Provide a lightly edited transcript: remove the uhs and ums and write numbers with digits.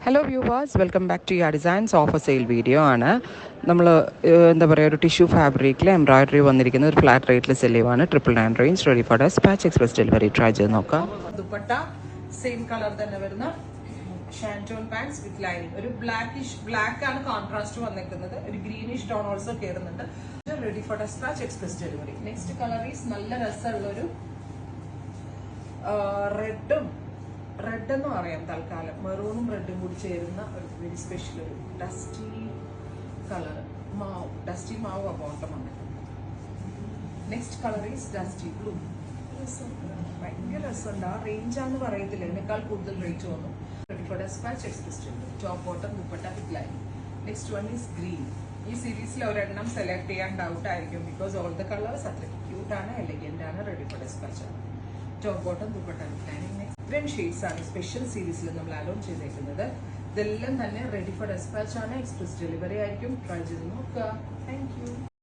Hello viewers, welcome back to Ya Designs offer sale video ആണ്. നമ്മൾ എന്താ പറയുക, ഒരു ടിഷ്യൂ ഫാബ്രിക്കിൽ എംബ്രോയിഡറി വന്നിരിക്കുന്ന ഒരു ഫ്ലാറ്റ് റേറ്റിൽ സെല് ചെയ്യുവാണ്. 999 range, ready for despatch, express delivery. Try ചെയ്ത് നോക്കാം. ദുപ്പട്ട സെയിം കളർ തന്നെ വരുന്ന ഷാൻറ്റോൺ പാൻസ് വിത്ത് ലൈനിങ്. ഒരു ബ്ലാക്ക് ആണ് കോൺട്രാസ്റ്റ് വന്നിരിക്കുന്നത്. ഒരു ഗ്രീനിഷ് ടോൺ ഓൾസോ കയറുന്നുണ്ട്. Ready for despatch, express delivery. Next colour is നല്ല രസമുള്ളൊരു റെഡ് എന്ന് പറയാം തൽക്കാലം. മെറൂണും റെഡും കൂടി ചേരുന്ന ഒരു വെരി സ്പെഷ്യൽ ഒരു dusty colour. Dusty mauve bottom ആണ്. Next colour is dusty blue. ഭയങ്കര രസമുണ്ട്. ആ റേഞ്ചാന്ന് പറയത്തില്ല, ഇതിനേക്കാൾ കൂടുതൽ റേറ്റ് വന്നു. Ready for despatch, express delivery. Top bottom dupatta with line. Next one is green. ഈ സീരീസിൽ ഒരെണ്ണം സെലക്ട് ചെയ്യാൻ ഡൗട്ട് ആയിരിക്കും, ബിക്കോസ് ഓൾ ദ കളേഴ്സ് അത്ര ക്യൂട്ട് ആണ്, എലഗന്റ് ആണ്, റെഡി ഫോർ ഡെസ്പാച്ച് ആണ്. Top bottom dupatta with lining. ഇത്രയും ഷെയ്ഡ്സ് ആണ് സ്പെഷ്യൽ സീരീസിൽ നമ്മൾ അലോൺ ചെയ്തേക്കുന്നത്. ഇതെല്ലാം തന്നെ റെഡി ഫോർ ഡെസ്പാച്ച് ആണ്, എക്സ്പ്രസ് ഡെലിവറി ആയിരിക്കും. ട്രൈ ചെയ്ത് നോക്കുക. Thank you.